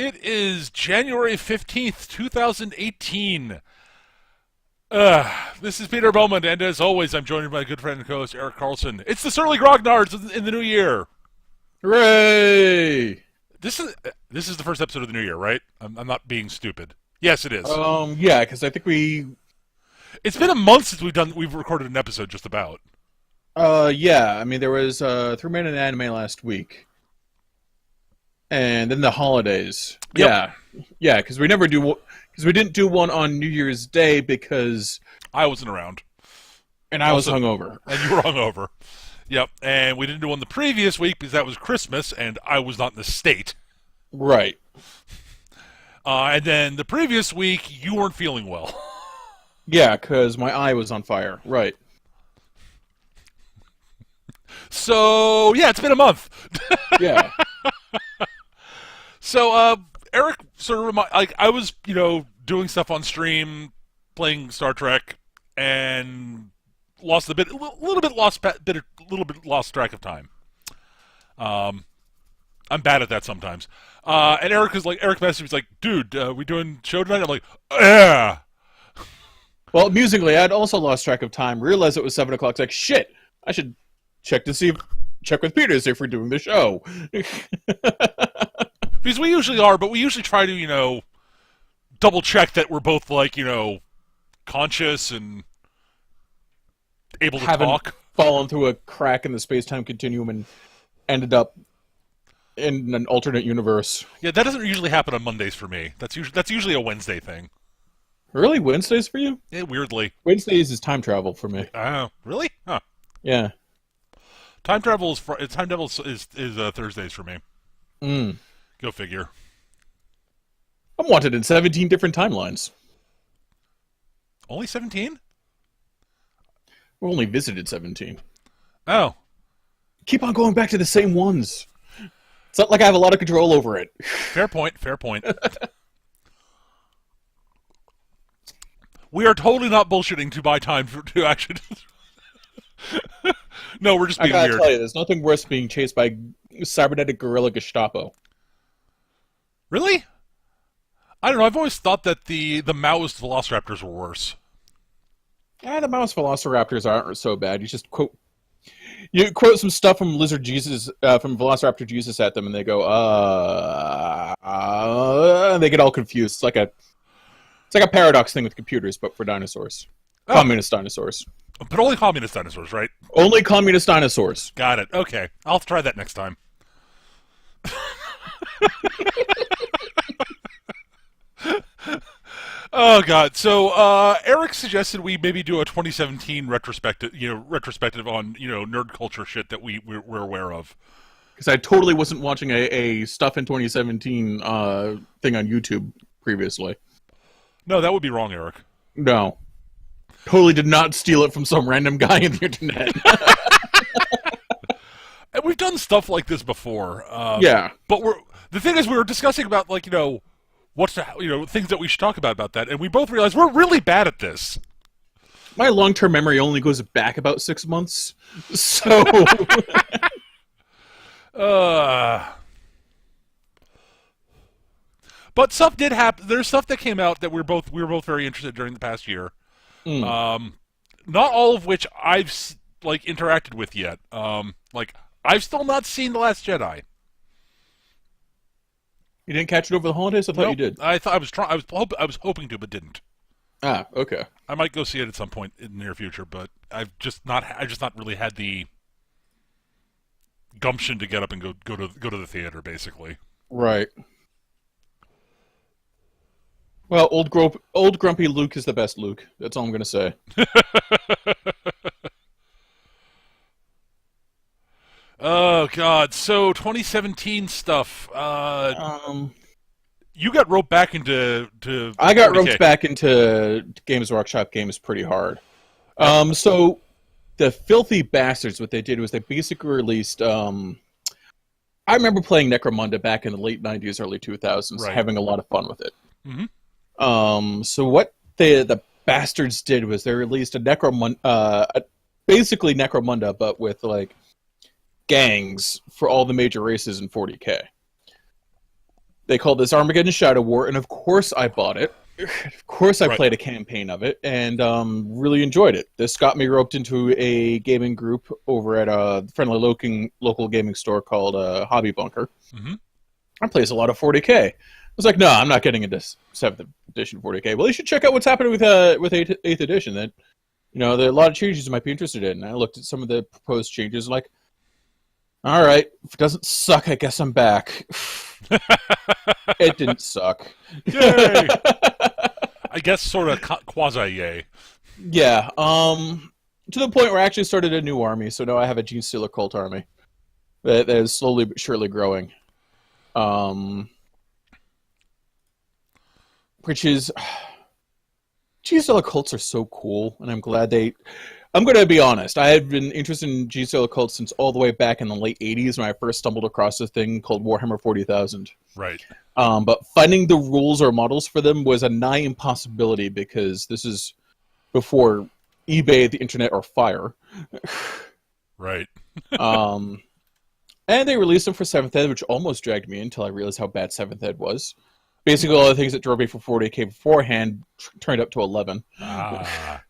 It is January 15th, 2018. This is Peter Bowman, and as always, I'm joined by my good friend and co-host Eric Carlson. It's the Surly Grognards in the new year. Hooray! This is the first episode of the new year, right? I'm not being stupid. Yes, it is. Yeah, because I think It's been a month since we've recorded an episode, just about. yeah, I mean, there was, 3-Man and Anime last week. And then the holidays. Yep. Yeah, because we didn't do one on New Year's Day because... I wasn't around. And I was hungover. And you were hungover. Yep, and we didn't do one the previous week because that was Christmas, and I was not in the state. Right. And then the previous week, you weren't feeling well. Yeah, because my eye was on fire. Right. So, yeah, it's been a month. Yeah. So, Eric sort of I was, doing stuff on stream, playing Star Trek, and lost a little bit lost track of time. I'm bad at that sometimes. And Eric messaged me, was like, dude, we doing show tonight? I'm like, yeah. Well, musically, I'd also lost track of time, realized it was 7 o'clock. It's like, shit, I should check with Peter to see if we're doing the show. Because we usually are, but we usually try to, double check that we're both, conscious and able to talk. Fallen through a crack in the space-time continuum and ended up in an alternate universe. Yeah, that doesn't usually happen on Mondays for me. That's usually a Wednesday thing. Really? Wednesdays for you? Yeah, weirdly. Wednesdays is time travel for me. Oh, really? Huh. Yeah. Time travel is Thursdays for me. Mm. Go figure. I'm wanted in 17 different timelines. Only 17? We only visited 17. Oh. Keep on going back to the same ones. It's not like I have a lot of control over it. Fair point. We are totally not bullshitting to buy time to actually... No, we're just being weird. I gotta weird. tell you, there's nothing worse than being chased by cybernetic gorilla Gestapo. Really? I don't know. I've always thought that the Maoist velociraptors were worse. Yeah, the mouse velociraptors aren't so bad. You quote some stuff from Lizard Jesus, from Velociraptor Jesus at them, and they go, and they get all confused. It's like a paradox thing with computers, but for dinosaurs. Oh. Communist dinosaurs. But only communist dinosaurs, right? Only communist dinosaurs. Got it. Okay. I'll have to try that next time. Oh God! So Eric suggested we maybe do a 2017 retrospective on nerd culture shit that we're aware of. Because I totally wasn't watching a Stuff in 2017 thing on YouTube previously. No, that would be wrong, Eric. No, totally did not steal it from some random guy on the internet. And we've done stuff like this before. Yeah, but the thing is, we were discussing about things that we should talk about that, and we both realized we're really bad at this. My long-term memory only goes back about 6 months, so. But stuff did happen. There's stuff that came out that we were both very interested in during the past year. Mm. Not all of which I've interacted with yet. I've still not seen The Last Jedi. You didn't catch it over the holidays? I thought you did. I thought I was trying. I was hoping to, but didn't. Ah, okay. I might go see it at some point in the near future, but I've just not really had the gumption to get up and go to the theater, basically. Right. Well, old grumpy Luke is the best Luke. That's all I'm gonna say. Oh God! So 2017 stuff. You got roped back into. I got 40K. roped back into Games Workshop games pretty hard. So the filthy bastards, what they did was they basically released. I remember playing Necromunda back in the late '90s, early 2000s, Right. having a lot of fun with it. Mm-hmm. So what the bastards did was they released a basically Necromunda, but with gangs for all the major races in 40K. They called this Armageddon Shadow War, and of course I bought it. Of course I Right. played a campaign of it, and really enjoyed it. This got me roped into a gaming group over at a friendly local gaming store called Hobby Bunker. Mm-hmm. I plays a lot of 40k. I was like, no, I'm not getting into 7th edition 40k. Well, you should check out what's happening with 8th edition. That there are a lot of changes you might be interested in. And I looked at some of the proposed changes, like, all right, if it doesn't suck, I guess I'm back. It didn't suck. Yay! I guess sort of quasi yay. Yeah. To the point where I actually started a new army, so now I have a Gene Stealer cult army that is slowly but surely growing. Which is, Gene Stealer cults are so cool, and I'm glad I'm going to be honest. I had been interested in Gene Stealer cults since all the way back in the late '80s when I first stumbled across this thing called Warhammer 40,000. Right. But finding the rules or models for them was a nigh impossibility because this is before eBay, the internet, or fire. Right. And they released them for 7th Ed, which almost dragged me in until I realized how bad 7th Ed was. Basically, all the things that drove me from 40k beforehand turned up to 11. Ah.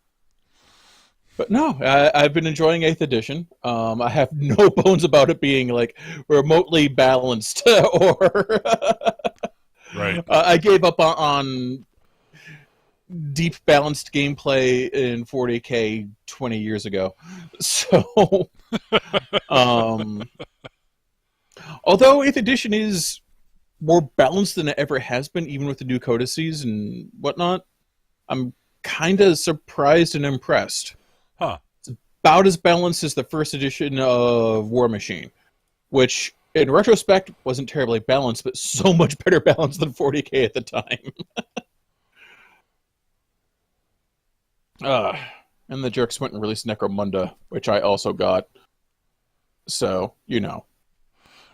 But no, I've been enjoying 8th edition. I have no bones about it being like remotely balanced or Right. I gave up on deep balanced gameplay in 40k 20 years ago. So although 8th edition is more balanced than it ever has been, even with the new codices and whatnot, I'm kind of surprised and impressed. Huh. It's about as balanced as the first edition of War Machine, which in retrospect wasn't terribly balanced, but so much better balanced than 40k at the time. And the jerks went and released Necromunda, which I also got. So,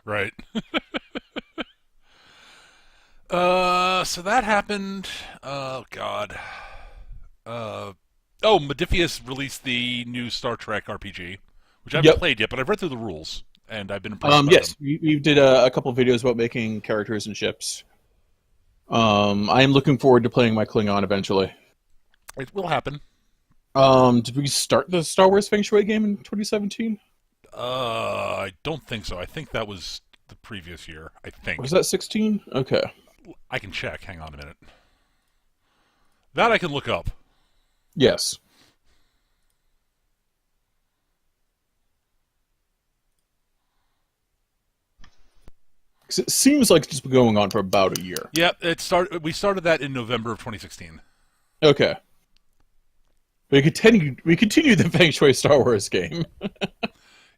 Right. So that happened. Oh God. Modifius released the new Star Trek RPG, which I haven't played yet, but I've read through the rules and I've been impressed. Yes, we did a couple of videos about making characters and ships. I am looking forward to playing my Klingon eventually. It will happen. Did we start the Star Wars Feng Shui game in 2017? I don't think so. I think that was the previous year. I think. Was that 16? Okay. I can check. Hang on a minute. That I can look up. Yes. It seems like it's been going on for about a year. Yeah, we started that in November of 2016. Okay. We continued the Feng Shui Star Wars game.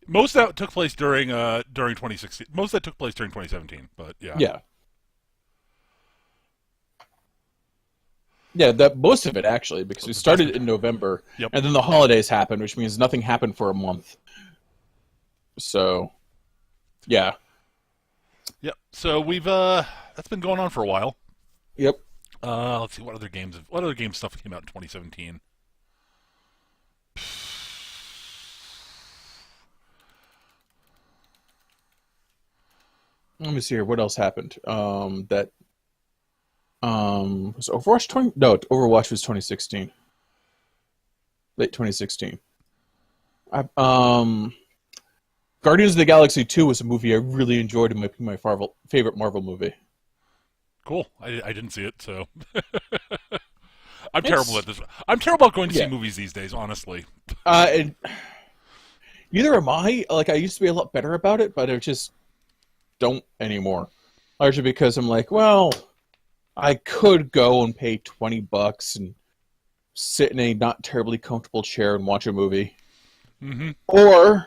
Most of that took place during 2016. Most of that took place during 2017, but yeah. Yeah. Yeah, that most of it actually, because we started in November, and then the holidays happened, which means nothing happened for a month. So, yeah. Yep. So that's been going on for a while. Yep. Let's see what other game stuff came out in 2017. Let me see here. What else happened? Was Overwatch 20? No, Overwatch was 2016. Late 2016. Guardians of the Galaxy 2 was a movie I really enjoyed and might be my favorite Marvel movie. Cool. I didn't see it, so I'm terrible at this. I'm terrible at going to see movies these days, honestly. Neither am I. Like, I used to be a lot better about it, but I just don't anymore. Largely because I'm like, well, I could go and pay $20 and sit in a not terribly comfortable chair and watch a movie. Mm-hmm. Or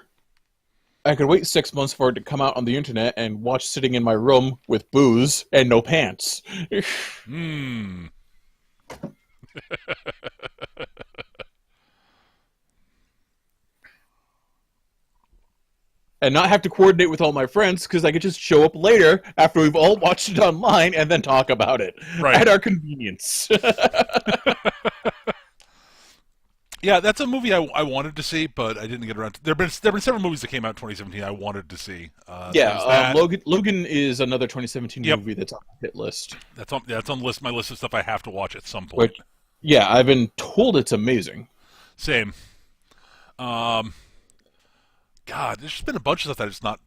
I could wait 6 months for it to come out on the internet and watch sitting in my room with booze and no pants. And not have to coordinate with all my friends because I could just show up later after we've all watched it online and then talk about it at our convenience. Yeah, that's a movie I wanted to see, but I didn't get around to. There been several movies that came out in 2017 I wanted to see. Yeah, There's that. Logan is another 2017 Yep, movie that's on the hit list. that's on my list of stuff I have to watch at some point. Which, yeah, I've been told it's amazing. Same. Um, God, there's just been a bunch of stuff that it's not.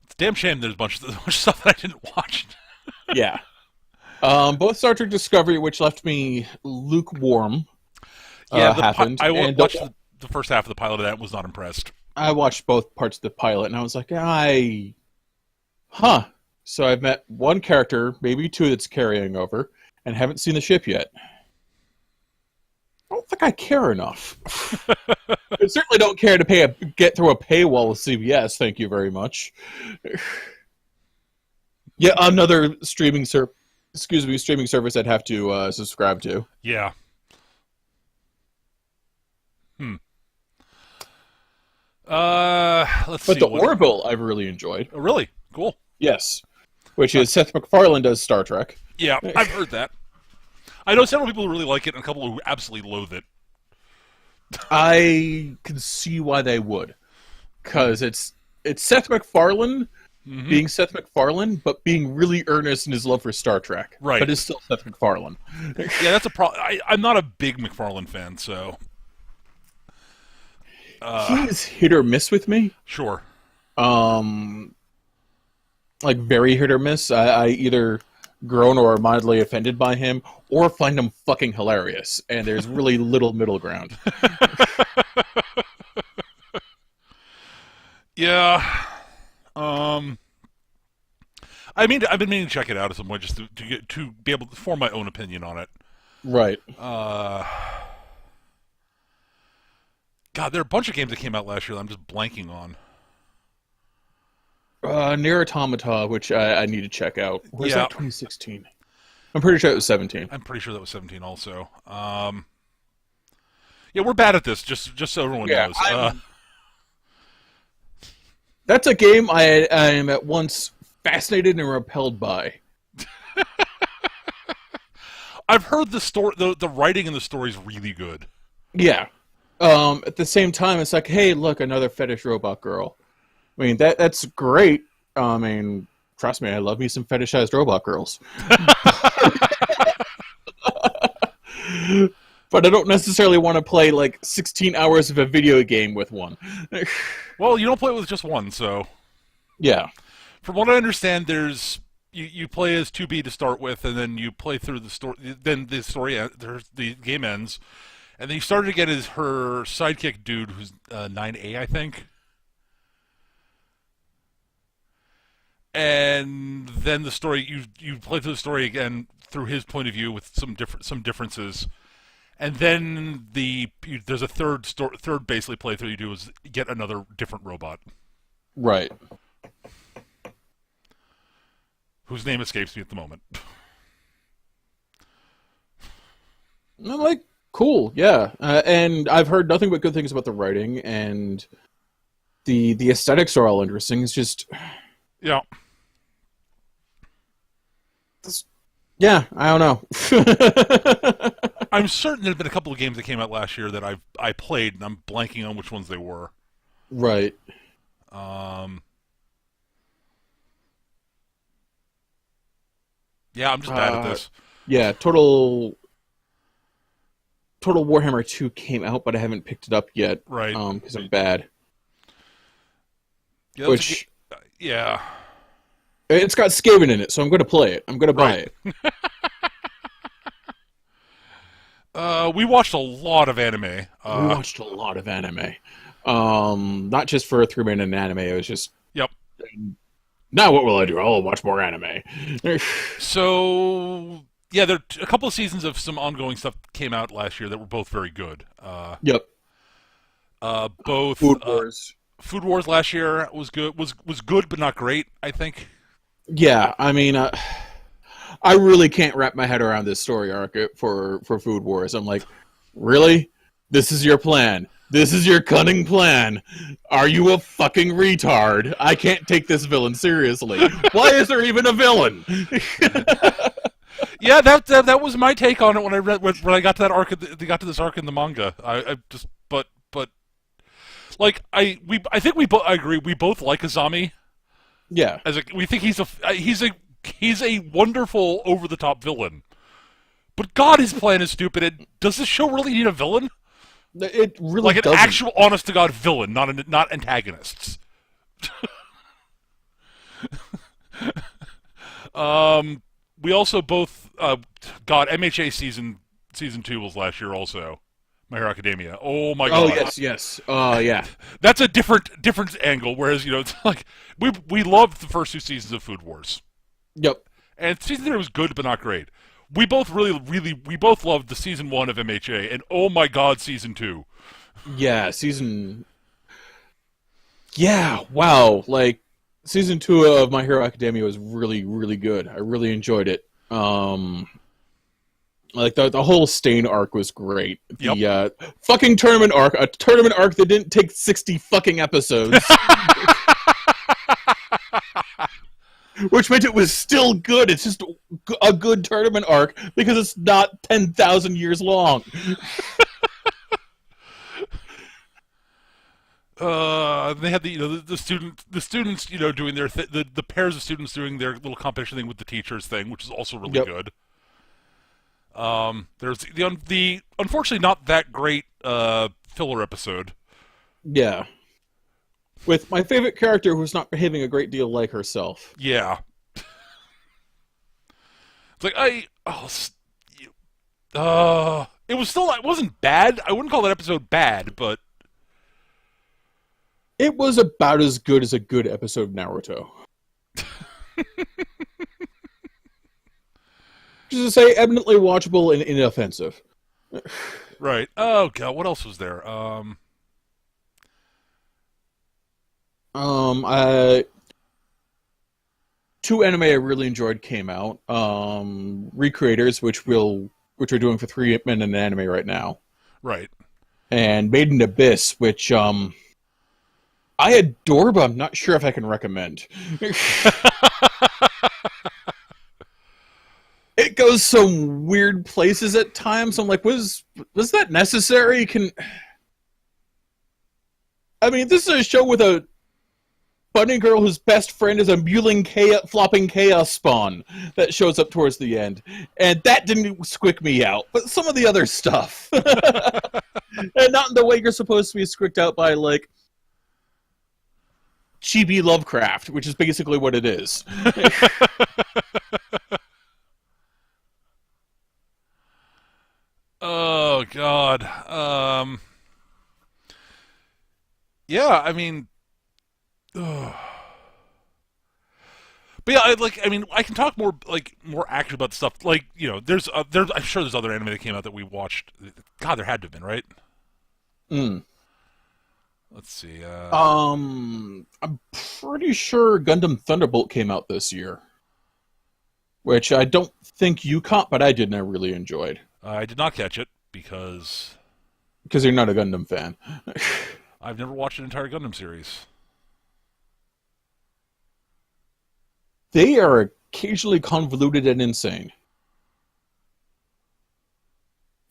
It's a damn shame there's a bunch of stuff that I didn't watch. Yeah. Both Star Trek Discovery, which left me lukewarm, Yeah, happened. I And watched the first half of the pilot of that and was not impressed. I watched both parts of the pilot, and I was like, huh. So I've met one character, maybe two that's carrying over, and haven't seen the ship yet. I don't think I care enough. I certainly don't care to get through a paywall with CBS. Thank you very much. Yeah, another streaming service I'd have to subscribe to. Yeah. Let's see. But the Orville I've really enjoyed. Oh, really? Cool. Yes. Which is Seth MacFarlane does Star Trek. Yeah, I've heard that. I know several people who really like it and a couple who absolutely loathe it. I can see why they would. Because it's Seth MacFarlane being Seth MacFarlane, but being really earnest in his love for Star Trek. Right. But it's still Seth MacFarlane. Yeah, that's a problem. I'm not a big McFarlane fan, so... He's hit or miss with me. Sure. Like very hit or miss. I either groan or are mildly offended by him, or find him fucking hilarious. And there's really little middle ground. Yeah. I mean, I've been meaning to check it out at some point just to be able to form my own opinion on it. Right. God, there are a bunch of games that came out last year that I'm just blanking on. Nier Automata, which I need to check out. Was Yeah. that 2016? I'm pretty sure it was 17. I'm pretty sure that was 17 also. Yeah, we're bad at this, just so everyone knows. That's a game I am at once fascinated and repelled by. I've heard the writing in the story is really good. Yeah. At the same time, it's like, hey, look, another fetish robot girl. I mean, that's great. I mean, trust me, I love me some fetishized robot girls. But I don't necessarily want to play like 16 hours of a video game with one. Well, you don't play it with just one, so... Yeah. From what I understand, you play as 2B to start with, and then you play through the story. Then the game ends, and then you start to get her sidekick dude, who's 9A, I think. And then the story you play through the story again through his point of view with some differences, and then there's a third basically playthrough you do is get another different robot. Right. Whose name escapes me at the moment. I'm like, cool, yeah. And I've heard nothing but good things about the writing, and the aesthetics are all interesting. It's just... Yeah. Yeah, I don't know. I'm certain there have been a couple of games that came out last year that I played, and I'm blanking on which ones they were. Right. Yeah, I'm just bad at this. Yeah, Total Warhammer 2 came out, but I haven't picked it up yet. Right. Because I'm bad. Yeah, yeah. It's got Skaven in it, so I'm going to play it. I'm going to buy it. We watched a lot of anime. We watched a lot of anime. Not just for a 3-minute anime. It was just... Yep. Now what will I do? I'll watch more anime. So... Yeah, there are a couple of seasons of some ongoing stuff came out last year that were both very good. Yep. Both... Food Wars. Food Wars last year was good. Was good, but not great, I think. Yeah, I mean... I really can't wrap my head around this story arc for Food Wars. I'm like, really? This is your plan? This is your cunning plan? Are you a fucking retard? I can't take this villain seriously. Why is there even a villain? Yeah, that was my take on it when I read when I got to that arc. Got to this arc in the manga. I just but like I think we both I agree. We both like Azami Yeah, as we think he's a wonderful over the top villain. But God, his plan is stupid. And does this show really need a villain? it really Like an doesn't. actual honest to God villain, not antagonists. We also both God MHA season 2 was last year also. My Hero Academia. Oh my Oh God. yes, yes. Yeah, That's a different angle. Whereas it's like we loved the first 2 seasons of Food Wars, yep, and season 3 was good but not great. We both we both loved the season 1 of MHA, and oh my God, season 2. yeah. Season. Yeah, wow. Like season 2 of My Hero Academia was really, really good. I really enjoyed it. Like the whole Stain arc was great. Yep. The fucking tournament arc, a tournament arc that didn't take 60 fucking episodes. Which meant it was still good. It's just a good tournament arc because it's not 10,000 years long. They had the students doing their the pairs of students doing their little competition thing with the teachers thing, which is also really Yep. good. There's the unfortunately not that great filler episode. Yeah. With my favorite character who's not behaving a great deal like herself. Yeah, it's like it was still it wasn't bad. I wouldn't call that episode bad, but It was about as good as a good episode of Naruto. Just to say, eminently watchable and inoffensive. right. Oh God, what else was there? I 2 anime I really enjoyed came out. Recreators, which we're doing for 3 men in anime right now, Right. and Made in Abyss, which I adore, but I'm not sure if I can recommend. It goes some weird places at times. I'm like, was that necessary? I mean, this is a show with a bunny girl whose best friend is a mewling flopping chaos spawn that shows up towards the end, and that didn't squick me out. But some of the other stuff, and not in the way you're supposed to be squicked out by like chibi Lovecraft, which is basically what it is. Oh God. Yeah, I mean, ugh. But yeah, I mean, I can talk more active about stuff. Like, there's I'm sure there's other anime that came out that we watched. God, there had to have been, right? Mm. Let's see. I'm pretty sure Gundam Thunderbolt came out this year, which I don't think you caught, but I did and I really enjoyed. I did not catch it because Because you're not a Gundam fan. I've never watched an entire Gundam series. They are occasionally convoluted and insane.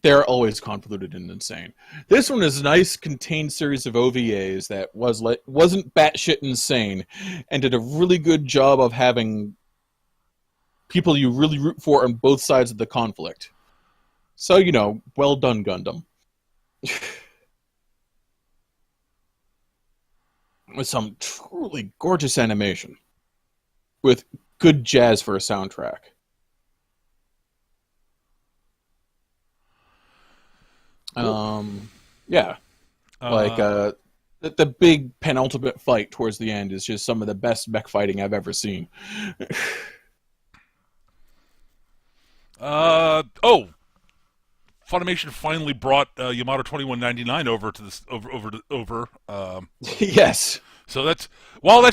They're always convoluted and insane. This one is a nice, contained series of OVAs that wasn't batshit insane, and did a really good job of having people you really root for on both sides of the conflict. So, well done, Gundam. With some truly gorgeous animation. With good jazz for a soundtrack. Yeah. Like, the big penultimate fight towards the end is just some of the best mech fighting I've ever seen. Funimation finally brought Yamato 2199 over to this over. Yes. So that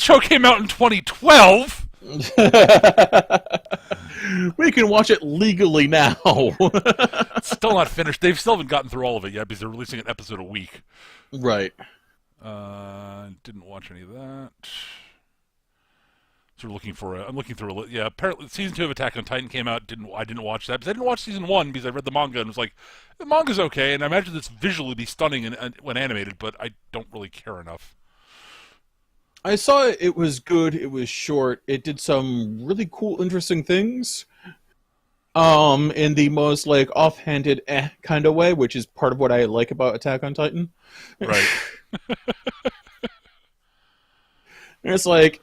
show came out in 2012. We can watch it legally now. It's still not finished. They've still haven't gotten through all of it yet because they're releasing an episode a week. Right. Didn't watch any of that. So we're looking for I'm looking through yeah. Apparently, season 2 of Attack on Titan came out. I didn't watch that because I didn't watch season 1 because I read the manga and was like, the manga's okay, and I imagine it's visually be stunning when animated, but I don't really care enough. I saw it. It was good. It was short. It did some really cool, interesting things. In the most like offhanded kind of way, which is part of what I like about Attack on Titan. Right. And it's like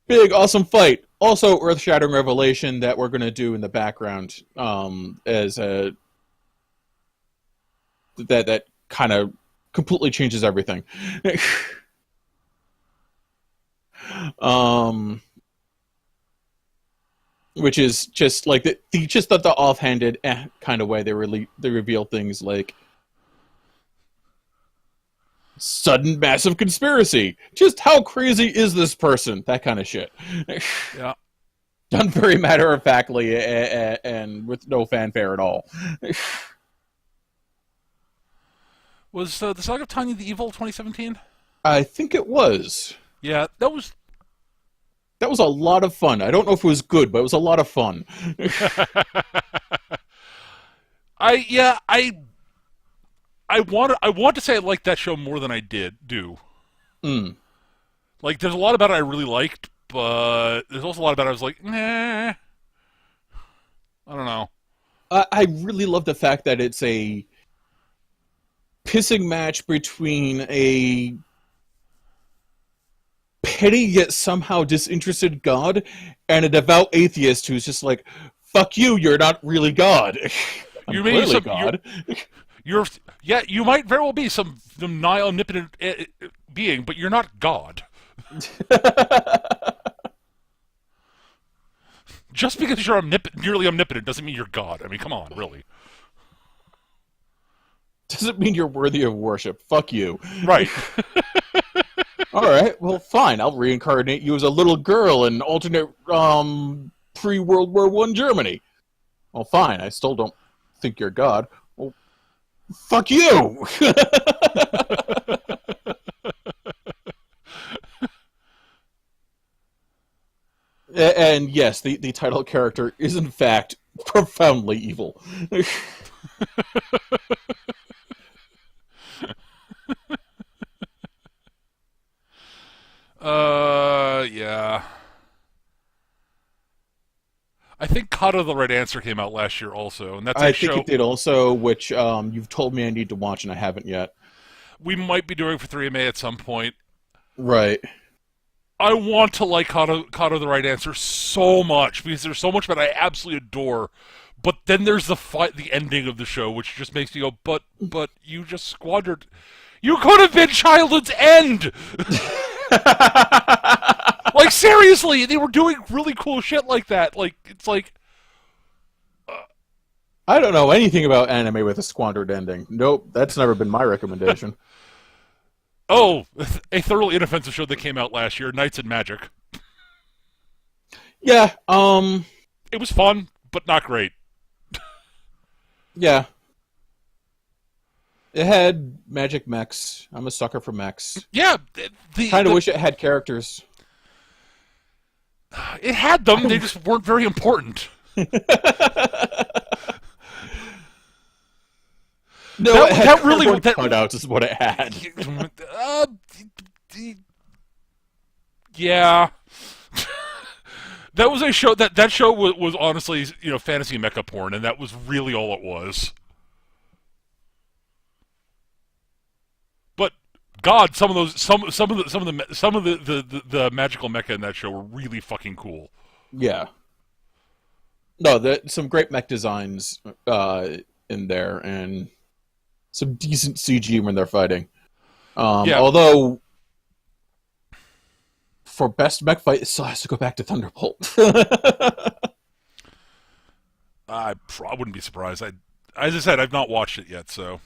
big, awesome fight. Also, earth-shattering revelation that we're going to do in the background, as a that kind of completely changes everything. Which is just like the offhanded kind of way they reveal things like sudden massive conspiracy. Just how crazy is this person? That kind of shit. Yeah. Done very matter of factly and with no fanfare at all. Was the Saga of Tanya the Evil 2017? I think it was. Yeah, that was a lot of fun. I don't know if it was good, but it was a lot of fun. I want to say I liked that show more than I do. Mm. Like, there's a lot about it I really liked, but there's also a lot about it I was like, nah. I don't know. I really love the fact that it's a pissing match between a petty yet somehow disinterested god and a devout atheist who's just like, fuck you, you're not really God. You clearly may God. Yeah, you might very well be some nigh omnipotent being, but you're not God. Just because you're nearly omnipotent doesn't mean you're God. I mean, come on, really. Doesn't mean you're worthy of worship. Fuck you. Right. All right, well, fine. I'll reincarnate you as a little girl in alternate pre-World War I Germany. Well, fine. I still don't think you're God. Well, fuck you! And yes, the title character is in fact profoundly evil. Yeah. I think Kata the Right Answer came out last year also, and that's a I show think it did also, which you've told me I need to watch, and I haven't yet. we might be doing for 3MA at some point. Right. I want to like Kata the Right Answer so much because there's so much that I absolutely adore. But then there's the ending of the show, which just makes me go, but you just squandered. You could have been Childhood's End. Like, seriously, they were doing really cool shit like that. Like, it's like, I don't know anything about anime with a squandered ending. Nope, that's never been my recommendation. oh, a thoroughly inoffensive show that came out last year, Knights and Magic. Yeah, It was fun, but not great. yeah. It had magic mechs. I'm a sucker for mechs. Yeah, Kind of wish it had characters. it had them. They just weren't very important. No, That- it had that really- cardboard that- cutouts is what it had. Yeah. That was a show that show was honestly, fantasy mecha porn, and that was really all it was. But God, some of the magical mecha in that show were really fucking cool. Yeah. No, some great mech designs in there, and some decent CG when they're fighting. Yeah. Although, for best mech fight, it still has to go back to Thunderbolt. I wouldn't be surprised. As I said, I've not watched it yet, so.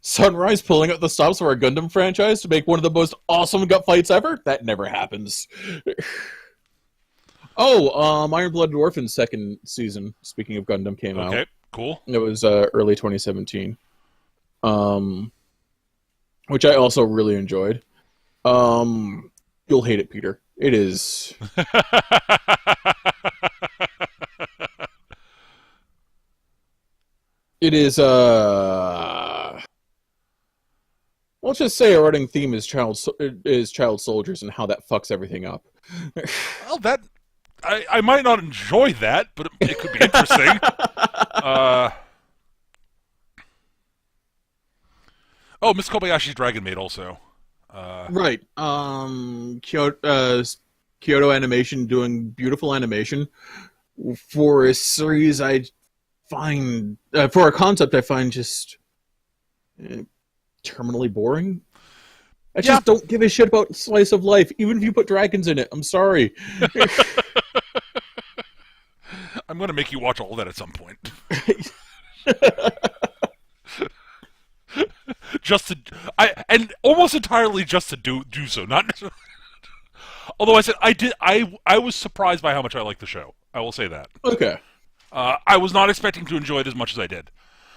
Sunrise pulling out the stops for a Gundam franchise to make one of the most awesome gut fights ever? That never happens. Iron Blooded Orphan's second season, speaking of Gundam, came out. Okay, cool. It was early 2017. Which I also really enjoyed. You'll hate it, Peter. It is. It is. Let's just say a running theme is child soldiers and how that fucks everything up. Well, that I might not enjoy that, but it could be interesting. Oh, Miss Kobayashi's Dragon Maid also. Right. Kyoto Animation doing beautiful animation for a series I find for a concept I find just terminally boring. I just don't give a shit about slice of life, even if you put dragons in it. I'm sorry. I'm going to make you watch all that at some point. Just to, and almost entirely just to do so. Not necessarily. Although I was surprised by how much I liked the show. I will say that. Okay. I was not expecting to enjoy it as much as I did.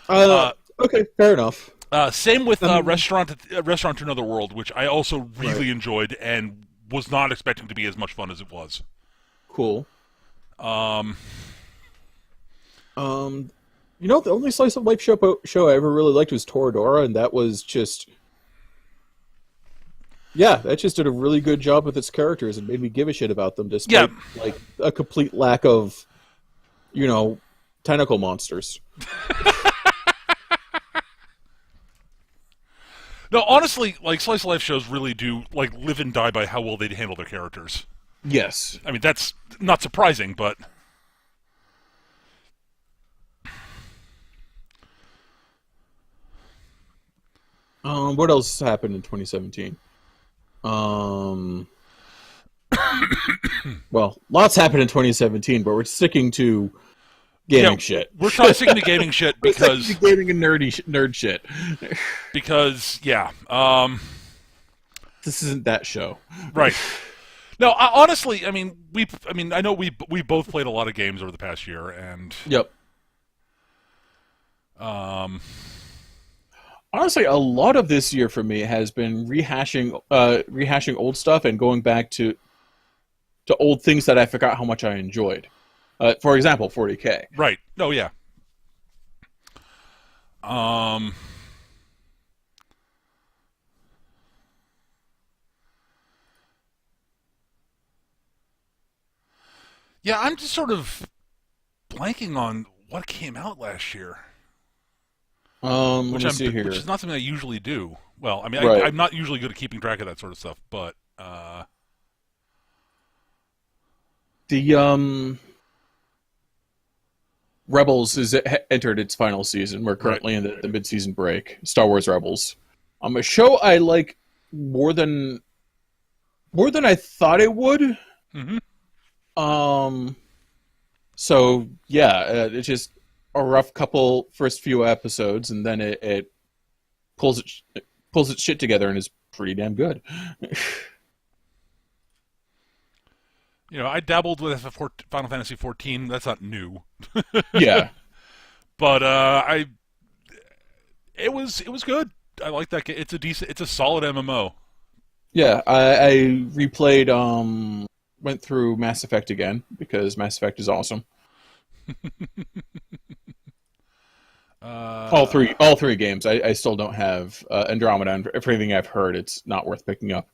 Okay, fair enough. Same with Restaurant to Another World, which I also really enjoyed and was not expecting to be as much fun as it was. Cool. You know, the only slice of life show I ever really liked was Toradora, and that was just, that just did a really good job with its characters and made me give a shit about them, despite like a complete lack of, tentacle monsters. No, honestly, like slice of life shows really do like live and die by how well they handle their characters. Yes. I mean, that's not surprising, but what else happened in 2017? Well, lots happened in 2017, but we're sticking to gaming shit. We're trying to stick to gaming shit because gaming and nerd shit. Because this isn't that show, right? No, honestly, I mean, I know we both played a lot of games over the past year, and yep. Honestly, a lot of this year for me has been rehashing old stuff and going back to old things that I forgot how much I enjoyed. For example, 40K. Right. Oh, yeah. Yeah, I'm just sort of blanking on what came out last year. Let me see here. Which is not something I usually do. Well, I mean, right. I'm not usually good at keeping track of that sort of stuff, but the Rebels is entered its final season. We're currently in the mid-season break. Star Wars Rebels, a show I like more than I thought it would. Mm-hmm. So yeah, it's just a rough first few episodes, and then it pulls its shit together and is pretty damn good. I dabbled with Final Fantasy XIV. That's not new. Yeah, but it was good. I like that game. It's a solid MMO. Yeah, I replayed. Went through Mass Effect again because Mass Effect is awesome. All three games. I still don't have Andromeda, and for everything I've heard, it's not worth picking up.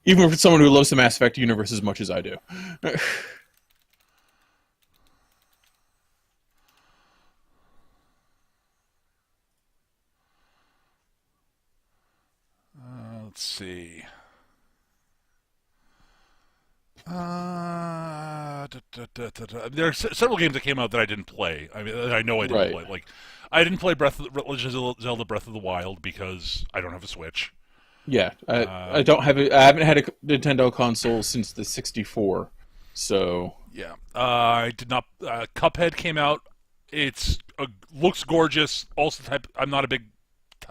Even for someone who loves the Mass Effect universe as much as I do. Let's see. There are several games that came out that I didn't play. I mean, I know I didn't play. Like, I didn't play Legend of Zelda: Breath of the Wild because I don't have a Switch. Yeah, I don't have I haven't had a Nintendo console since the 64. So yeah, I did not. Cuphead came out. Looks gorgeous. Also, I'm not a big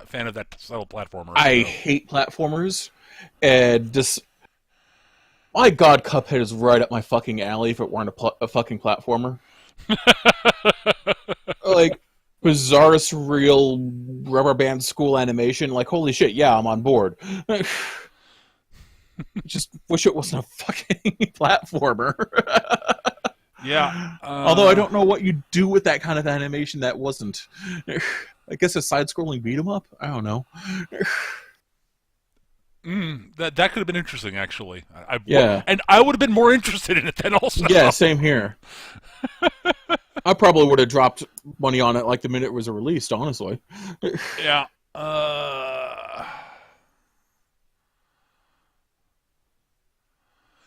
fan of that style platformer. I hate platformers, and just. My God, Cuphead is right up my fucking alley if it weren't a fucking platformer. Like, bizarre, surreal, rubber band school animation. Like, holy shit, yeah, I'm on board. Just wish it wasn't a fucking platformer. Yeah. Although I don't know what you do with that kind of animation that wasn't. I guess a side-scrolling beat 'em up. I don't know. That could have been interesting, actually. Yeah. And I would have been more interested in it then, also. Yeah, same here. I probably would have dropped money on it like the minute it was released, honestly. Yeah.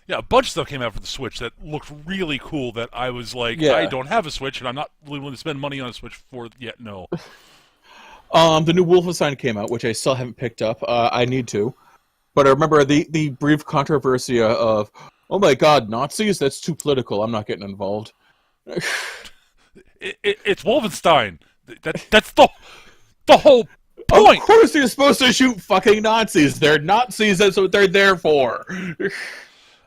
Yeah, a bunch of stuff came out for the Switch that looked really cool that I was like, Yeah. I don't have a Switch, and I'm not really willing to spend money on a Switch for it yet, no. The new Wolfenstein came out, which I still haven't picked up. I need to. But I remember the brief controversy of, oh my god, Nazis? That's too political. I'm not getting involved. It's Wolfenstein. That's the whole point. Of course you're supposed to shoot fucking Nazis. They're Nazis. That's what they're there for.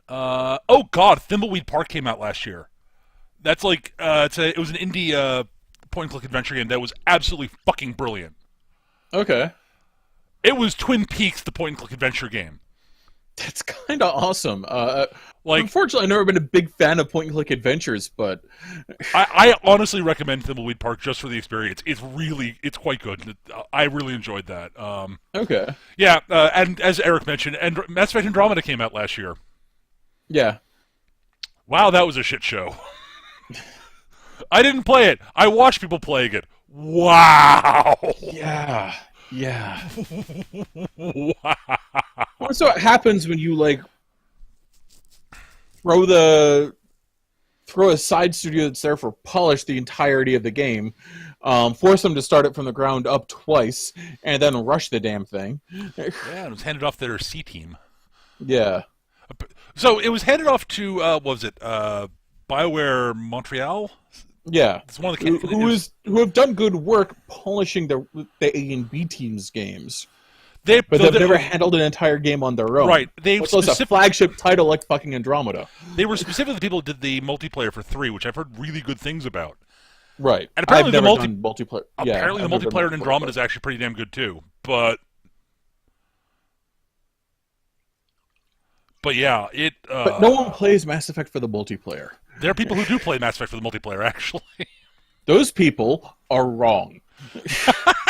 Oh god, Thimbleweed Park came out last year. That's like it was an indie point-and-click adventure game that was absolutely fucking brilliant. Okay. It was Twin Peaks, the point-and-click adventure game. That's kind of awesome. Like, unfortunately, I've never been a big fan of point-and-click adventures, but I honestly recommend Thimbleweed Park just for the experience. It's quite good. I really enjoyed that. okay. Yeah, and as Eric mentioned, and Mass Effect Andromeda came out last year. Yeah. Wow, that was a shit show. I didn't play it. I watched people playing it. Wow. Yeah. Yeah. Wow. Well, so what happens when you like throw a side studio that's there for polish the entirety of the game, force them to start it from the ground up twice, and then rush the damn thing. Yeah, it was handed off to their C team. Yeah. So it was handed off to what was it? BioWare Montreal. Yeah. It's one of the who have done good work polishing the A and B teams games. They've never handled an entire game on their own. Right. Which was a flagship title like fucking Andromeda. They were specifically the people who did the multiplayer for 3, which I've heard really good things about. Right. And apparently I've never done multiplayer. Apparently the multiplayer in Andromeda is actually pretty damn good too. But yeah, but no one plays Mass Effect for the multiplayer. There are people who do play Mass Effect for the multiplayer, actually. Those people are wrong.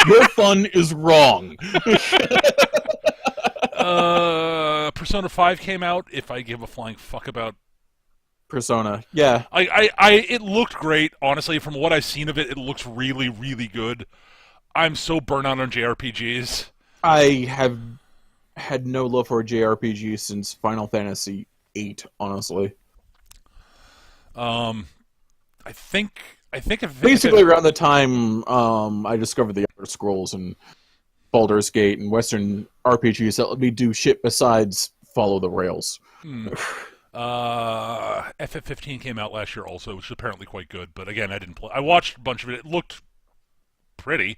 Your fun is wrong. Persona 5 came out. If I give a flying fuck about Persona, yeah. It looked great. Honestly, from what I've seen of it, it looks really, really good. I'm so burnt out on JRPGs. I have had no love for a JRPG since Final Fantasy VIII, honestly. I think basically around the time I discovered the Elder Scrolls and Baldur's Gate and Western RPGs that let me do shit besides follow the rails. FF15 came out last year also, which is apparently quite good. But again, I didn't play. I watched a bunch of it. It looked pretty.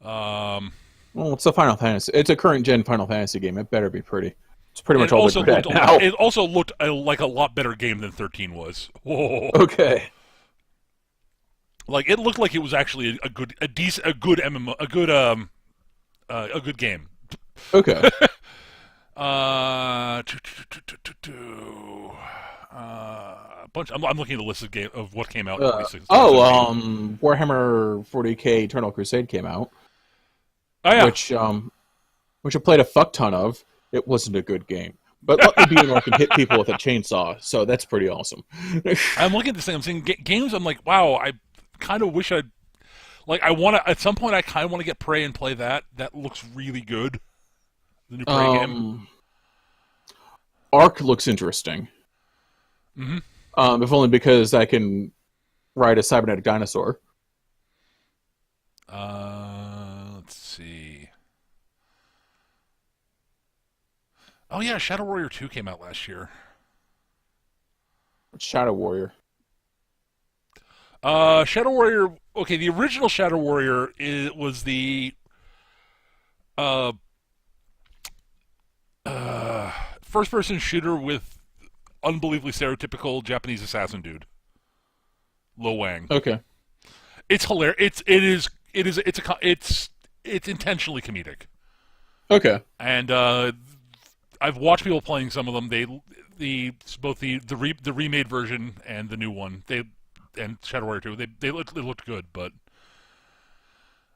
Well, it's a Final Fantasy. It's a current gen Final Fantasy game. It better be pretty. It's pretty much all they're good at now. It also looked like a lot better game than 13 was. Whoa. Okay. Like it looked like it was actually a good MMO, a good game. Okay. Bunch. I'm looking at the list of what came out. Warhammer 40K Eternal Crusade came out. Oh yeah. Which I played a fuck ton of. It wasn't a good game, but let me be where I can hit people with a chainsaw, so that's pretty awesome. I'm looking at this thing. I'm seeing games. I'm like, wow. I kind of wish I'd like. I want to at some point. I kind of want to get Prey and play that. That looks really good. The new Prey game. Ark looks interesting. Mm-hmm. If only because I can ride a cybernetic dinosaur. Let's see. Oh yeah, Shadow Warrior 2 came out last year. Shadow Warrior. Shadow Warrior. Okay, the original Shadow Warrior was the first-person shooter with unbelievably stereotypical Japanese assassin dude, Lo Wang. Okay. It's hilarious. It's intentionally comedic. Okay. And I've watched people playing some of them. Both the remade version and the new one. And Shadow Warrior 2. They looked good, but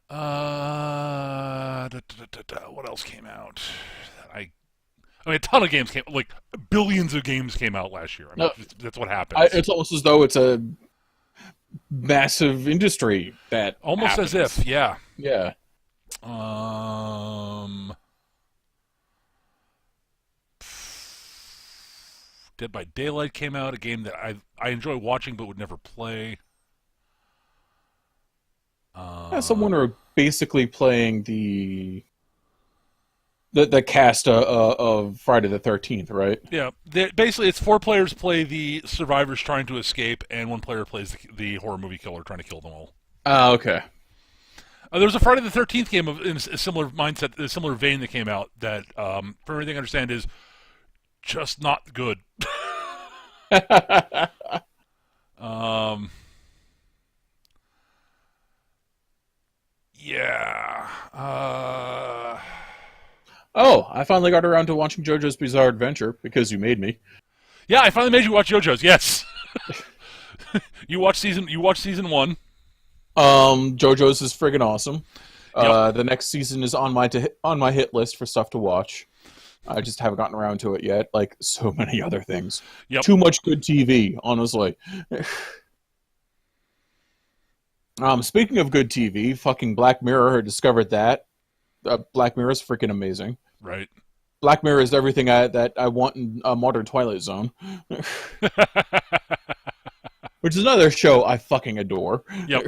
what else came out? I mean, a ton of games came, like billions of games came out last year. I mean, No, that's what happens. it's almost as though it's a massive industry that Almost as happens. if, yeah. Yeah. Dead by Daylight came out, a game that I enjoy watching but would never play. Yeah, someone are basically playing the cast of Friday the 13th, right? Yeah, basically it's 4 players play the survivors trying to escape, and 1 player plays the horror movie killer trying to kill them all. Okay. There was a Friday the 13th game in a similar mindset, a similar vein that came out that, from everything I understand, is just not good. um, yeah. Oh, I finally got around to watching JoJo's Bizarre Adventure because you made me. Yeah, I finally made you watch JoJo's. Yes. You watched season 1. JoJo's is friggin' awesome. Yep. The next season is on my hit list for stuff to watch. I just haven't gotten around to it yet, like so many other things. Yep. Too much good TV, honestly. Speaking of good TV, fucking Black Mirror discovered that. Black Mirror is freaking amazing. Right. Black Mirror is everything that I want in a modern Twilight Zone. Which is another show I fucking adore. Yep.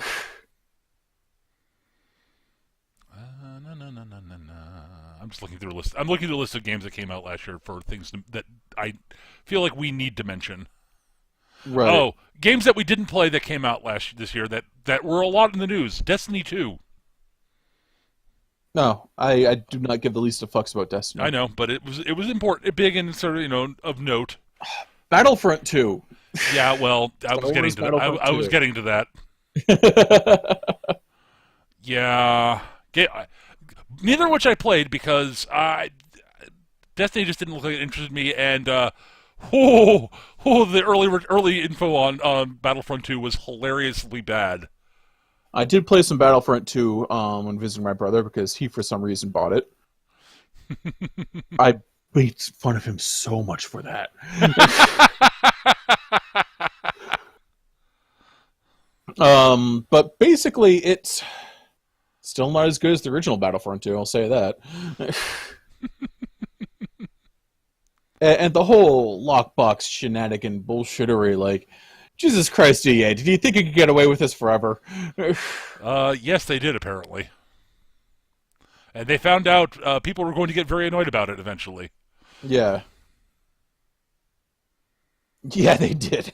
I'm just looking through a list. I'm looking through a list of games that came out last year for things that I feel like we need to mention. Right. Oh, games that we didn't play that came out this year that were a lot in the news. Destiny 2. No, I do not give the least of fucks about Destiny. I know, but it was important, big, and sort of of note. Battlefront 2. Yeah, well, I was getting to that. I was getting to that. Yeah, neither of which I played because Destiny just didn't look like it interested me, and the early info on Battlefront 2 was hilariously bad. I did play some Battlefront 2 when visiting my brother because he, for some reason, bought it. I made fun of him so much for that. But basically, it's still not as good as the original Battlefront 2, I'll say that. And the whole lockbox shenanigan bullshittery, like, Jesus Christ, EA, did you think you could get away with this forever? Yes, they did, apparently. And they found out people were going to get very annoyed about it eventually. Yeah. Yeah, they did.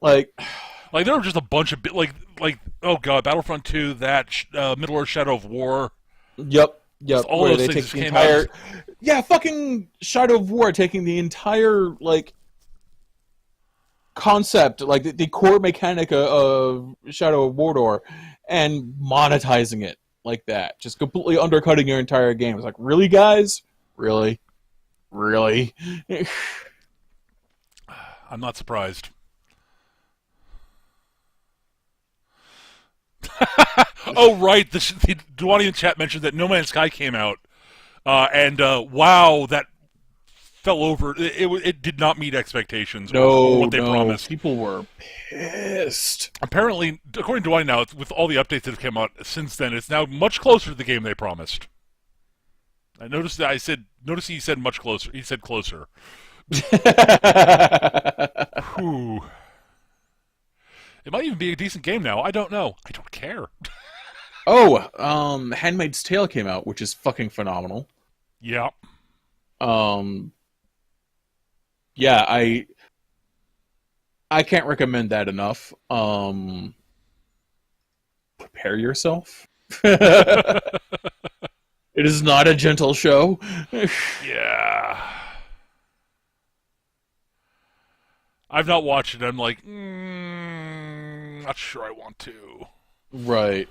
like there were just a bunch of oh god, Battlefront 2, that Middle-earth Shadow of War. Yep. All where those they things take the came entire out. Yeah, fucking Shadow of War taking the entire concept, like the core mechanic of Shadow of Mordor, and monetizing it like that, just completely undercutting your entire game. It's like, really, guys? Really? I'm not surprised. Oh, right. The Duani in chat mentioned that No Man's Sky came out, and wow, that fell over. It did not meet expectations or what they promised. People were pissed. Apparently, according to Duani now, with all the updates that have come out since then, it's now much closer to the game they promised. I noticed that Notice he said much closer. He said closer. Whew. It might even be a decent game now. I don't know. I don't care. Oh, Handmaid's Tale came out, which is fucking phenomenal. Yeah. Yeah, I can't recommend that enough. Prepare yourself. It is not a gentle show. Yeah. I've not watched it. I'm like, not sure I want to. Right.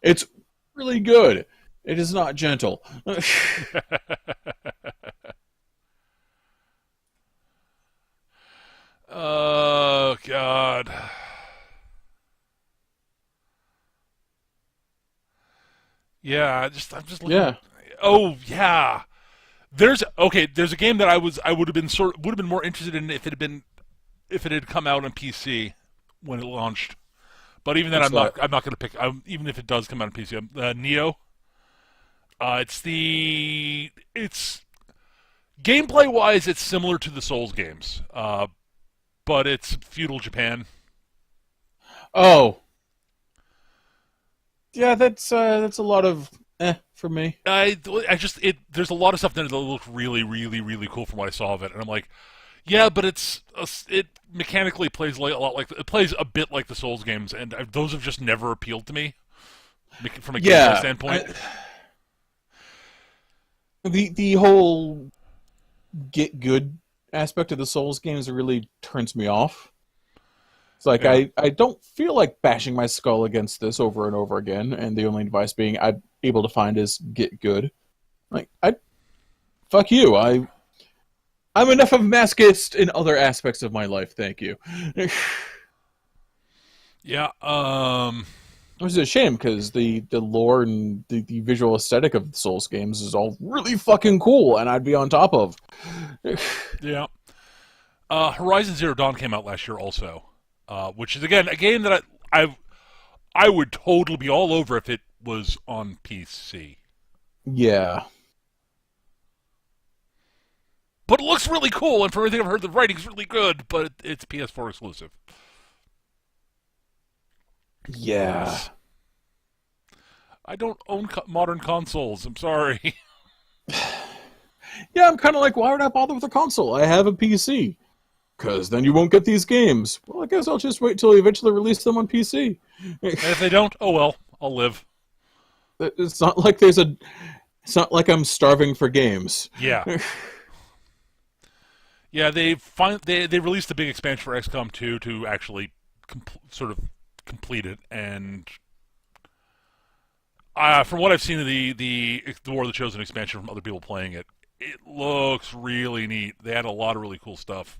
It's really good. It is not gentle. Oh God. Yeah, I'm just looking. Yeah, Oh yeah. There's a game that I would have been more interested in if it had come out on PC when it launched. But even then, what's that? I'm not going to pick. Even if it does come out on PC, Neo. It's gameplay wise, it's similar to the Souls games, but it's feudal Japan. Oh, yeah, that's a lot of for me. I just it there's a lot of stuff there that look really really cool from what I saw of it, and I'm like, yeah, but it mechanically plays like a lot like it plays a bit like the Souls games, and those have just never appealed to me from a gameplay Yeah, standpoint. the whole get good aspect of the Souls games really turns me off. It's like Yeah, I don't feel like bashing my skull against this over and over again, and the only advice being I'm able to find is get good. Like I fuck you. I'm enough of a masochist in other aspects of my life, thank you. yeah. Which is a shame because the lore and the visual aesthetic of the Souls games is all really fucking cool, and I'd be on top of. Yeah. Horizon Zero Dawn came out last year also, which is again a game that I would totally be all over if it was on PC. Yeah, But it looks really cool, and from everything I've heard, the writing's really good. But it's PS4 exclusive. yeah, I don't own modern consoles. I'm sorry. yeah. I'm kind of like, why would I bother with a console? I have a PC. Because then you won't get these games. Well, I guess I'll just wait till they eventually release them on PC. And if they don't, oh well, I'll live. It's not like there's a. It's not like I'm starving for games. Yeah, yeah. They released a big expansion for XCOM 2 to actually sort of complete it, and from what I've seen of the War of the Chosen expansion from other people playing it, it looks really neat. They had a lot of really cool stuff.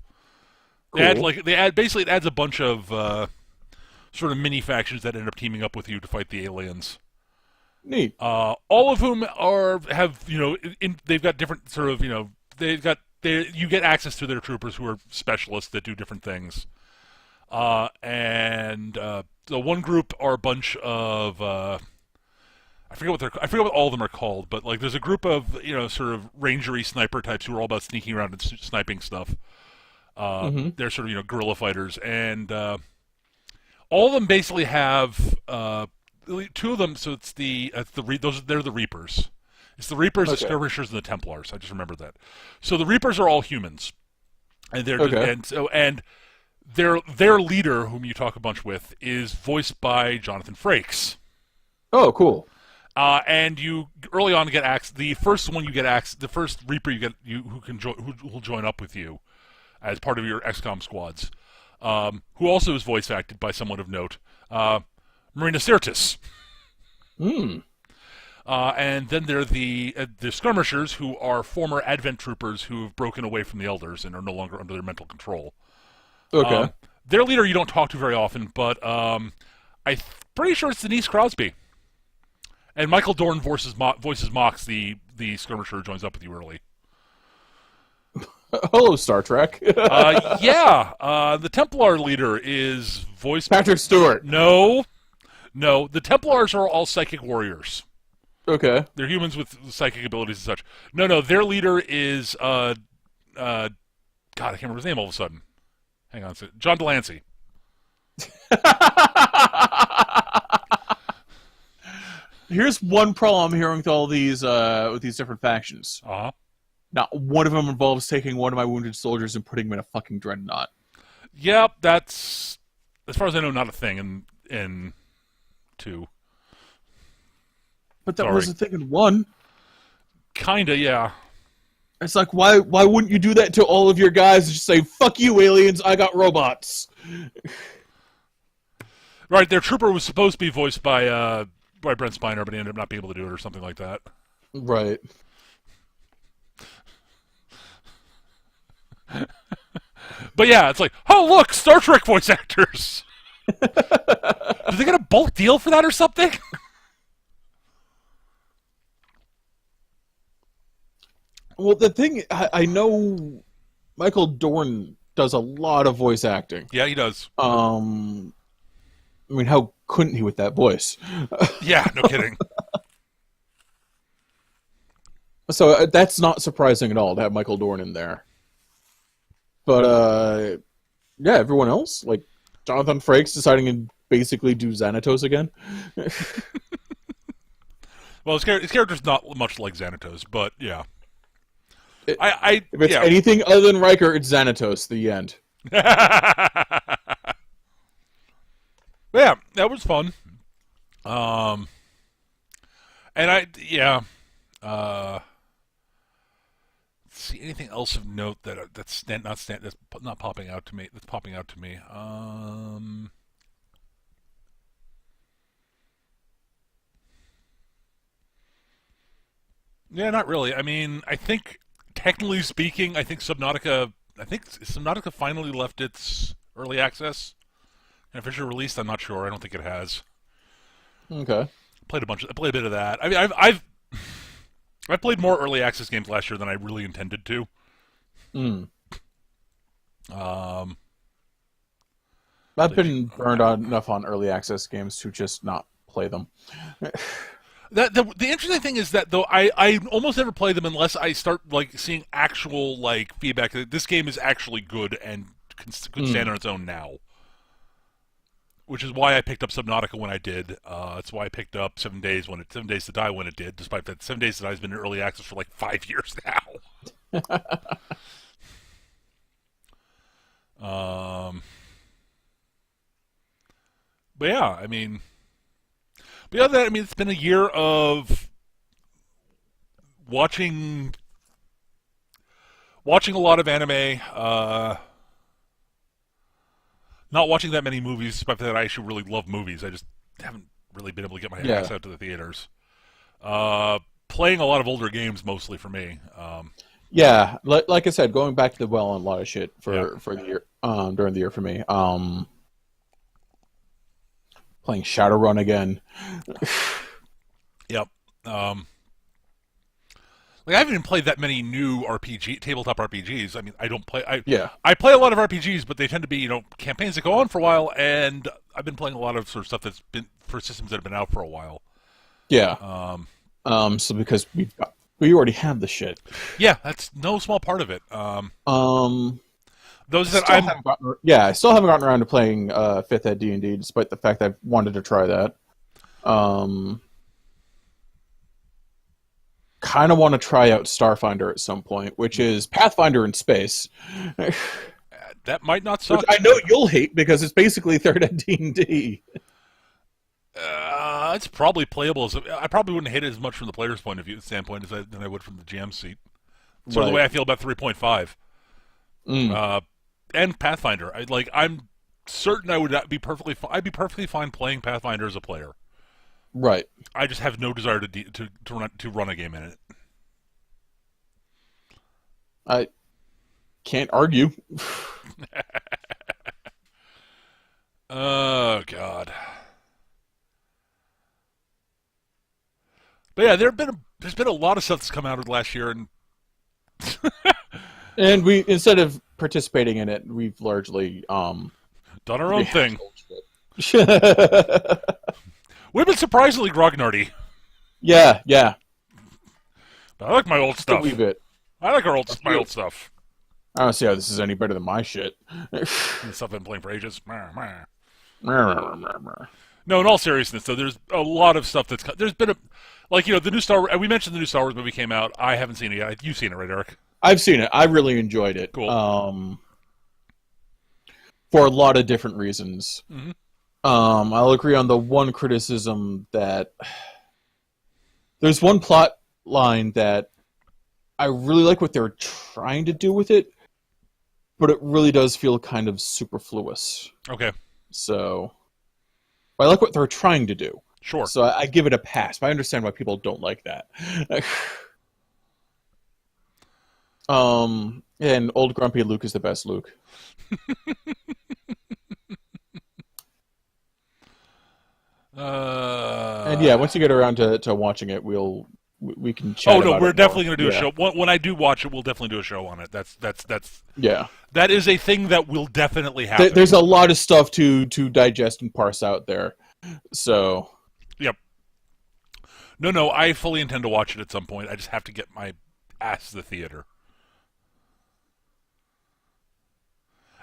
Cool. Basically it adds a bunch of sort of mini factions that end up teaming up with you to fight the aliens. Neat. All of whom have they've got different sort of you get access to their troopers who are specialists that do different things. And the one group are a bunch of I forget what all of them are called, but like there's a group of sort of rangery sniper types who are all about sneaking around and sniping stuff. Mm-hmm. They're sort of guerrilla fighters, and all of them basically have two of them. So it's they're the Reapers. It's the Reapers, the Okay. Skirmishers, and the Templars. I just remembered that. So the Reapers are all humans, and Okay. their leader, whom you talk a bunch with, is voiced by Jonathan Frakes. Oh, cool. And you early on get access. The first one you get access. The first Reaper who will join up with you as part of your XCOM squads, who also is voice acted by someone of note, Marina Sirtis. Hmm. And then there are the skirmishers, who are former Advent troopers who have broken away from the Elders and are no longer under their mental control. Okay. Their leader you don't talk to very often, but pretty sure it's Denise Crosby. And Michael Dorn voices Mox, the skirmisher who joins up with you early. Hello, Star Trek. The Templar leader is voiced Patrick Stewart. No, the Templars are all psychic warriors. Okay. They're humans with psychic abilities and such. No, their leader is God, I can't remember his name all of a sudden. Hang on a second. John Delancey. Here's one problem I'm hearing with all these with these different factions. Uh-huh. Not one of them involves taking one of my wounded soldiers and putting him in a fucking dreadnought. Yep, that's, as far as I know, not a thing in 2. But that Sorry. was the thing in 1. Kinda, yeah. It's like, why wouldn't you do that to all of your guys and just say, fuck you, aliens, I got robots? Right, their trooper was supposed to be voiced by by Brent Spiner, but he ended up not being able to do it or something like that. Right. But yeah, it's like, oh look, Star Trek voice actors. Did they get a bulk deal for that or something? Well, the thing I know, Michael Dorn does a lot of voice acting. Yeah, he does. I mean, how couldn't he with that voice? Yeah, no kidding. So that's not surprising at all to have Michael Dorn in there. But yeah, everyone else, like Jonathan Frakes deciding to basically do Xanatos again. Well, his character's not much like Xanatos, but yeah. If it's yeah. anything other than Riker, it's Xanatos. The end. Yeah, that was fun. And see anything else of note that's not popping out to me. That's popping out to me. Yeah, not really. I mean, I think technically speaking, I think Subnautica finally left its early access. And officially released, I'm not sure. I don't think it has. Okay. I played a bit of that. I mean, I played more early access games last year than I really intended to. I've been burned on enough on early access games to just not play them. The interesting thing is that though I almost never play them unless I start like seeing actual like feedback that this game is actually good and could stand on its own now. Which is why I picked up Subnautica when I did. That's why I picked up 7 Days to Die when it did, despite that 7 Days to Die has been in early access for like 5 years now. But yeah, I mean, beyond that, I mean, it's been a year of watching a lot of anime. Not watching that many movies, despite that I actually really love movies. I just haven't really been able to get my ass out to the theaters. Playing a lot of older games, mostly for me. Yeah, like I said, going back to the well and a lot of shit for the year during the year for me. Playing Shadowrun again. Yep. Like I haven't even played that many new tabletop RPGs. I mean, I don't play. I play a lot of RPGs, but they tend to be campaigns that go on for a while, and I've been playing a lot of sort of stuff that's been for systems that have been out for a while. Yeah. So because we already have the shit. Yeah, that's no small part of it. Those that I still haven't gotten around to playing 5th Ed D&D, despite the fact I've wanted to try that. Kind of want to try out Starfinder at some point, which is Pathfinder in space. That might not suck. Which I know you'll hate because it's basically 3rd Ed D&D. It's probably playable. I probably wouldn't hate it as much from the player's standpoint than I would from the GM seat. Sort of the way I feel about 3.5. And Pathfinder. I'm certain I'd be perfectly fine playing Pathfinder as a player. Right. I just have no desire to run a game in it. I can't argue. Oh God. But yeah, there's been a lot of stuff that's come out of last year, and and we, instead of participating in it, we've largely done our own thing. We've been surprisingly grognardy. Yeah. But I like my old stuff. I like my old stuff. I don't see how this is any better than my shit. The stuff I've been playing for ages. No, in all seriousness, though, there's a lot of stuff there's been the new Star Wars. We mentioned the new Star Wars movie came out. I haven't seen it yet. You've seen it, right, Eric? I've seen it. I really enjoyed it. Cool. For a lot of different reasons. Mm-hmm. I'll agree on the one criticism that there's one plot line that I really like what they're trying to do with it, but it really does feel kind of superfluous. Okay. So I like what they're trying to do. Sure. So I give it a pass. But I understand why people don't like that. And old grumpy Luke is the best Luke. And yeah, once you get around to watching it, we can chat Oh no, about we're it more. definitely going to do a show. When I do watch it, we'll definitely do a show on it. Yeah. That is a thing that will definitely happen. There's a lot of stuff to digest and parse out there. So. Yep. No, I fully intend to watch it at some point. I just have to get my ass to the theater.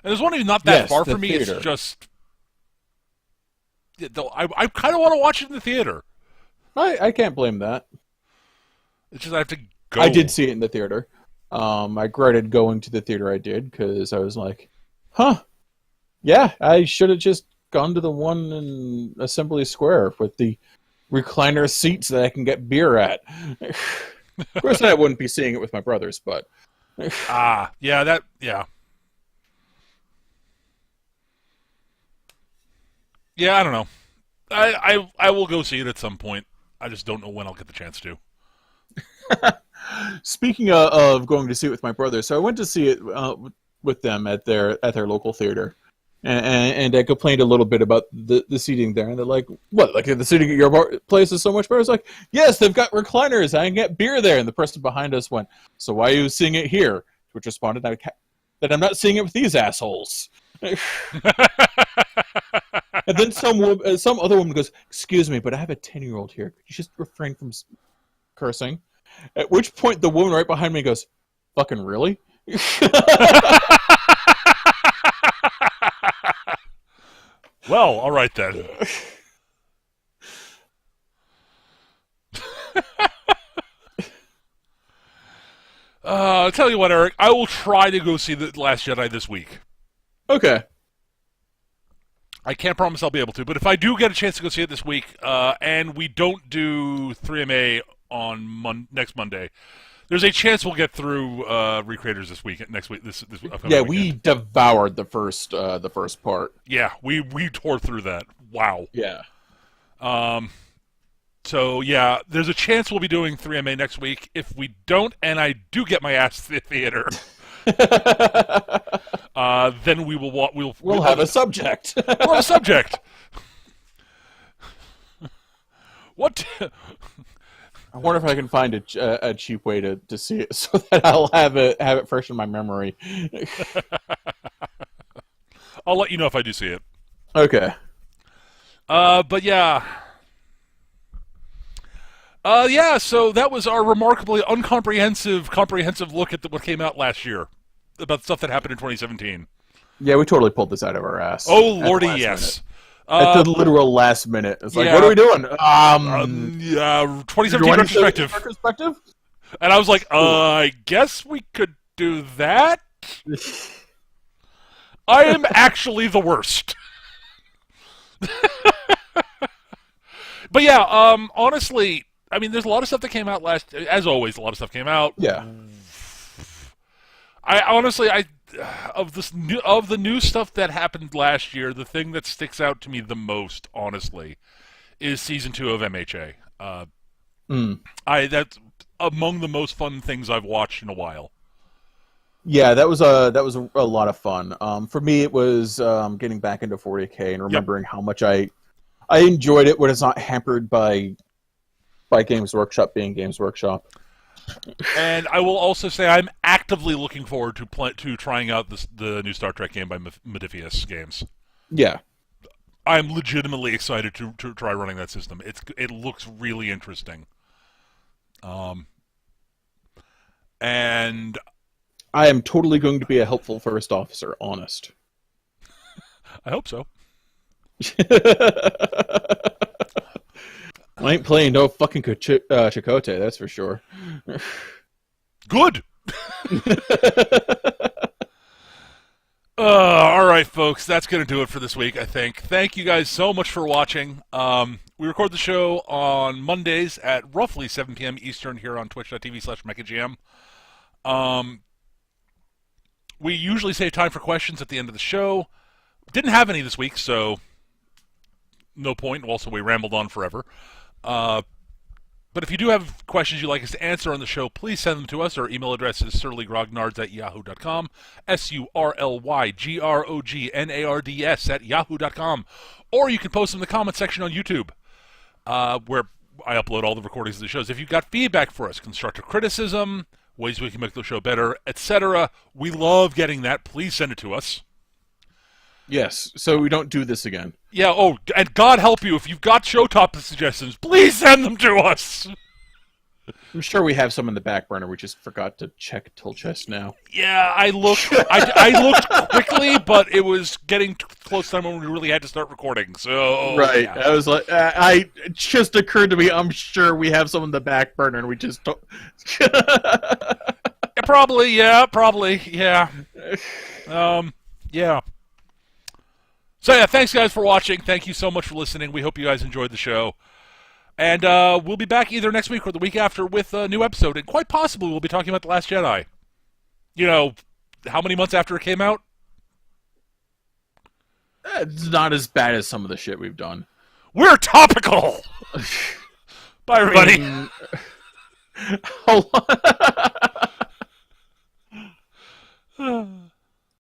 And there's one even not that far from me. Theater. It's just, I kind of want to watch it in the theater. I can't blame that. It's just I have to go. I did see it in the theater. I regretted going to the theater I did because I was like, yeah, I should have just gone to the one in Assembly Square with the recliner seats that I can get beer at. Of course, I wouldn't be seeing it with my brothers, but yeah. Yeah, I don't know. I will go see it at some point. I just don't know when I'll get the chance to. Speaking of going to see it with my brothers, so I went to see it with them at their local theater, and I complained a little bit about the seating there, and they're like, "What? Like the seating at your place is so much better?" I was like, "Yes, they've got recliners. I can get beer there." And the person behind us went, "So why are you seeing it here?" Which responded, "That I'm not seeing it with these assholes." And then some other woman goes, "Excuse me, but I have a 10-year-old here. Could you just refrain from cursing?" At which point the woman right behind me goes, "Fucking really?" Well, all right then. I'll tell you what, Eric. I will try to go see The Last Jedi this week. Okay. I can't promise I'll be able to, but if I do get a chance to go see it this week, and we don't do 3MA on next Monday, there's a chance we'll get through Recreators this week. Next week, this yeah, weekend. We devoured the first part. Yeah, we tore through that. Wow. Yeah. So yeah, there's a chance we'll be doing 3MA next week. If we don't, and I do get my ass to the theater. Then we'll have a subject. We'll have a subject. What? I wonder if I can find a cheap way to see it so that I'll have it fresh in my memory. I'll let you know if I do see it. Okay. But yeah. Yeah, so that was our remarkably comprehensive look at what came out last year about stuff that happened in 2017. Yeah, we totally pulled this out of our ass. Oh, lordy, yes. At the literal last minute. It's like, what are we doing? Yeah, 2017 retrospective. And I was like, I guess we could do that. I am actually the worst. But yeah, honestly, I mean, there's a lot of stuff that came out as always, a lot of stuff came out. Yeah. I honestly, of the new stuff that happened last year, the thing that sticks out to me the most, honestly, is season 2 of MHA. That's among the most fun things I've watched in a while. Yeah, that was a lot of fun. For me, it was getting back into 40K and remembering how much I enjoyed it when it's not hampered by Games Workshop being Games Workshop. And I will also say I'm actively looking forward to trying out the new Star Trek game by Modiphius Games. Yeah. I'm legitimately excited to try running that system. It looks really interesting. And I am totally going to be a helpful first officer, honest. I hope so. I ain't playing no fucking Chakotay, that's for sure. Good! All right, folks, that's going to do it for this week, I think. Thank you guys so much for watching. We record the show on Mondays at roughly 7 p.m. Eastern here on twitch.tv/MechaGM. We usually save time for questions at the end of the show. Didn't have any this week, so no point. Also, we rambled on forever. Uh, but if you do have questions you'd like us to answer on the show, please send them to us. Our email address is surlygrognards@yahoo.com, surlygrognards@yahoo.com. Or you can post them in the comment section on YouTube, where I upload all the recordings of the shows. If you've got feedback for us, constructive criticism, ways we can make the show better, etc., we love getting that. Please send it to us. Yes, so we don't do this again. Yeah, oh, and God help you, if you've got show topic suggestions, please send them to us! I'm sure we have some in the back burner. We just forgot to check till just now. Yeah, I looked I looked quickly, but it was getting close to time when we really had to start recording, so... Right, Yeah. I was like, it just occurred to me, I'm sure we have some in the back burner, and we just don't... Probably, yeah. Yeah. So yeah, thanks guys for watching. Thank you so much for listening. We hope you guys enjoyed the show. And we'll be back either next week or the week after with a new episode. And quite possibly we'll be talking about The Last Jedi. You know, how many months after it came out? It's not as bad as some of the shit we've done. We're topical! Bye, everybody. Hold on.